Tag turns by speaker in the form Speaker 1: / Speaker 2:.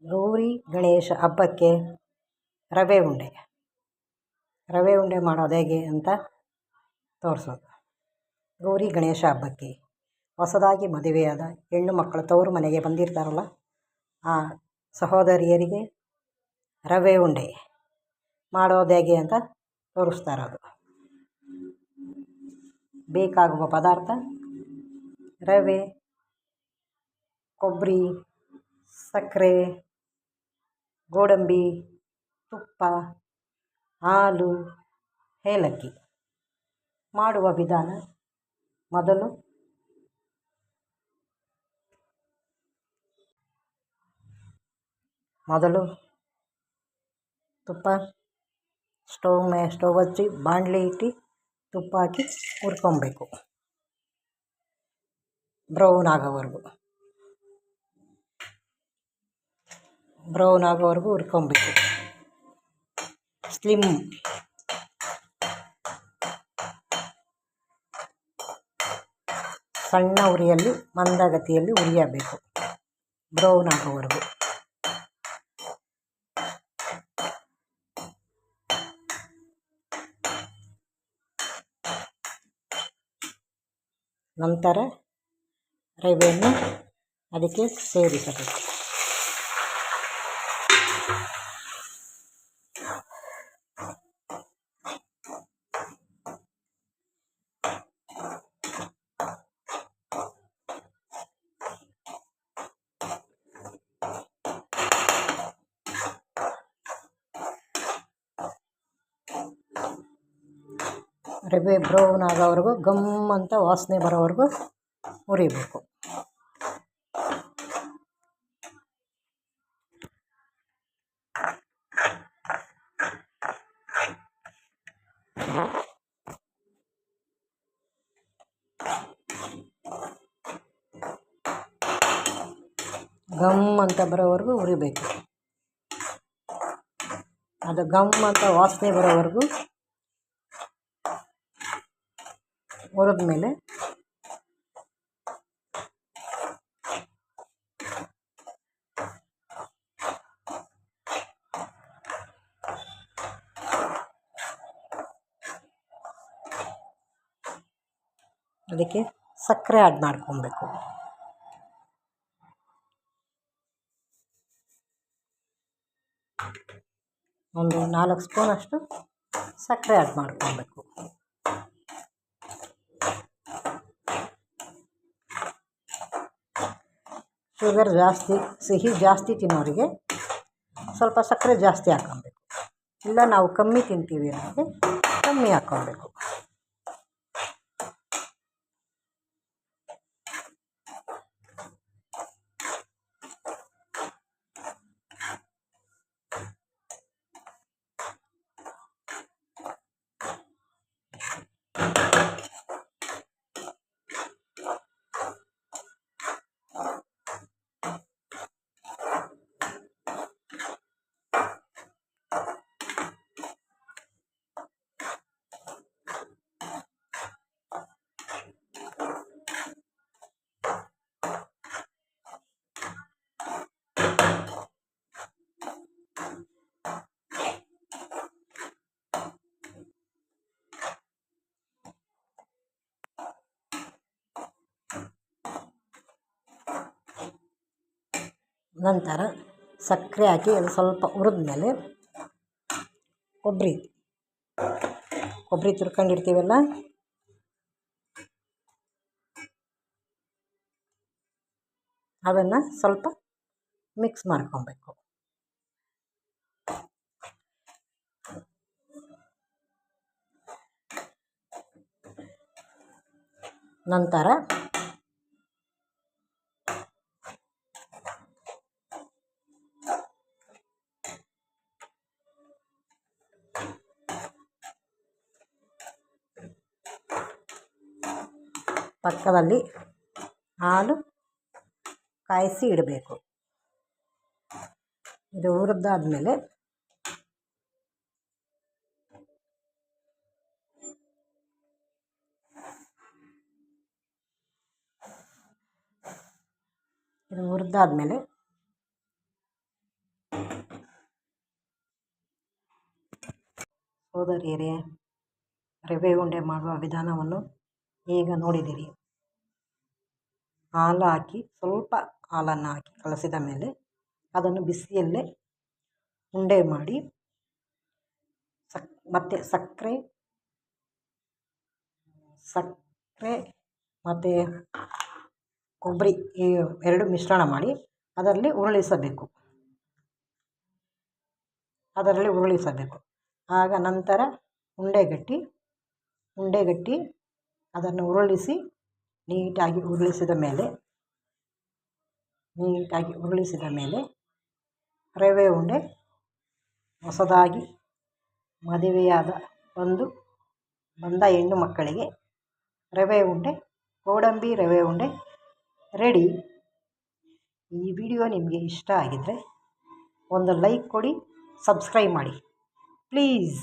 Speaker 1: ಗೌರಿ ಗಣೇಶ ಹಬ್ಬಕ್ಕೆ ರವೆ ಉಂಡೆ ಮಾಡೋದು ಹೇಗೆ ಅಂತ ತೋರಿಸೋದು. ಗೌರಿ ಗಣೇಶ ಹಬ್ಬಕ್ಕೆ ಹೊಸದಾಗಿ ಮದುವೆಯಾದ ಹೆಣ್ಣು ಮಕ್ಕಳು ತವರು ಮನೆಗೆ ಬಂದಿರ್ತಾರಲ್ಲ, ಆ ಸಹೋದರಿಯರಿಗೆ ರವೆ ಉಂಡೆ ಮಾಡೋದು ಹೇಗೆ ಅಂತ ತೋರಿಸ್ತಾ ಇರೋದು. ಬೇಕಾಗುವ ಪದಾರ್ಥ: ರವೆ, ಕೊಬ್ಬರಿ, ಸಕ್ಕರೆ, ಗೋಡಂಬಿ, ತುಪ್ಪ, ಹಾಲು, ಏಲಕ್ಕಿ. ಮಾಡುವ ವಿಧಾನ: ಮೊದಲು ತುಪ್ಪ ಸ್ಟವ್ ಹಚ್ಚಿ ಬಾಣಲೆ ಇಟ್ಟು ತುಪ್ಪ ಹಾಕಿ ಹುರ್ಕೊಬೇಕು, ಬ್ರೌನ್ ಆಗೋವರೆಗೂ ಹುರ್ಕೊಬೇಕು. ಸಣ್ಣ ಉರಿಯಲ್ಲಿ ಮಂದಗತಿಯಲ್ಲಿ ಹುರಿಯಬೇಕು, ಬ್ರೌನ್ ಆಗೋವರೆಗೂ. ನಂತರ ರವೆಯನ್ನು ಅದಕ್ಕೆ ಸೇರಿಸಬೇಕು. ರವೆ ಬ್ರೌನ್ ಆಗೋವರೆಗೂ, ಗಮ್ ಅಂತ ವಾಸನೆ ಬರೋವರೆಗೂ ಹುರಿಬೇಕು. ಗಮ್ ಅಂತ ಬರೋವರೆಗೂ ಹುರಿಬೇಕು. ಅದು ಗಮ್ ಅಂತ ವಾಸನೆ ಬರೋವರೆಗೂ ಹುರಿದ್ಮೇಲೆ ಅದಕ್ಕೆ ಸಕ್ಕರೆ ಆ್ಯಡ್ ಮಾಡ್ಕೊಬೇಕು. ಒಂದು 4 ಸ್ಪೂನಷ್ಟು ಸಕ್ಕರೆ ಆ್ಯಡ್ ಮಾಡ್ಕೊಬೇಕು. ಶುಗರ್ ಜಾಸ್ತಿ, ಸಿಹಿ ಜಾಸ್ತಿ ತಿನ್ನೋರಿಗೆ ಸ್ವಲ್ಪ ಸಕ್ಕರೆ ಜಾಸ್ತಿ ಹಾಕ್ಕೊಬೇಕು. ಇಲ್ಲ ನಾವು ಕಮ್ಮಿ ತಿಂತೀವಿ ಅನ್ನೋರಿಗೆ ಕಮ್ಮಿ ಹಾಕ್ಕೊಬೇಕು. ನಂತರ ಸಕ್ಕರೆ ಹಾಕಿ ಅದು ಸ್ವಲ್ಪ ಹುರಿದ್ಮೇಲೆ ಕೊಬ್ಬರಿ ತುರ್ಕೊಂಡಿರ್ತೀವಲ್ಲ, ಅದನ್ನು ಸ್ವಲ್ಪ ಮಿಕ್ಸ್ ಮಾಡ್ಕೊಬೇಕು. ನಂತರ ಪಕ್ಕದಲ್ಲಿ ಹಾಲು ಕಾಯಿಸಿ ಇಡಬೇಕು. ಇದು ಹುರಿದಾದ್ಮೇಲೆ ಸಹೋದರಿಯರೇ, ರವೆ ಉಂಡೆ ಮಾಡುವ ವಿಧಾನವನ್ನು ಈಗ ನೋಡಿದಿರಿ. ಹಾಲು ಹಾಕಿ, ಸ್ವಲ್ಪ ಹಾಲನ್ನು ಹಾಕಿ ಕಲಸಿದ ಮೇಲೆ ಅದನ್ನು ಬಿಸಿಯಲ್ಲೇ ಉಂಡೆ ಮಾಡಿ ಮತ್ತು ಸಕ್ಕರೆ ಮತ್ತು ಕೊಬ್ಬರಿ ಈ ಎರಡು ಮಿಶ್ರಣ ಮಾಡಿ ಅದರಲ್ಲಿ ಉರುಳಿಸಬೇಕು. ಆಗ ನಂತರ ಉಂಡೆಗಟ್ಟಿ ಅದನ್ನು ನೀಟಾಗಿ ಉರುಳಿಸಿದ ಮೇಲೆ ರವೆ ಉಂಡೆ ಹೊಸದಾಗಿ ಮದುವೆಯಾದ ಬಂದ ಹೆಣ್ಣು ಮಕ್ಕಳಿಗೆ ಗೋಡಂಬಿ ರವೆ ಉಂಡೆ ರೆಡಿ. ಈ ವಿಡಿಯೋ ನಿಮಗೆ ಇಷ್ಟ ಆಗಿದ್ದರೆ ಒಂದು ಲೈಕ್ ಕೊಡಿ, ಸಬ್ಸ್ಕ್ರೈಬ್ ಮಾಡಿ ಪ್ಲೀಸ್.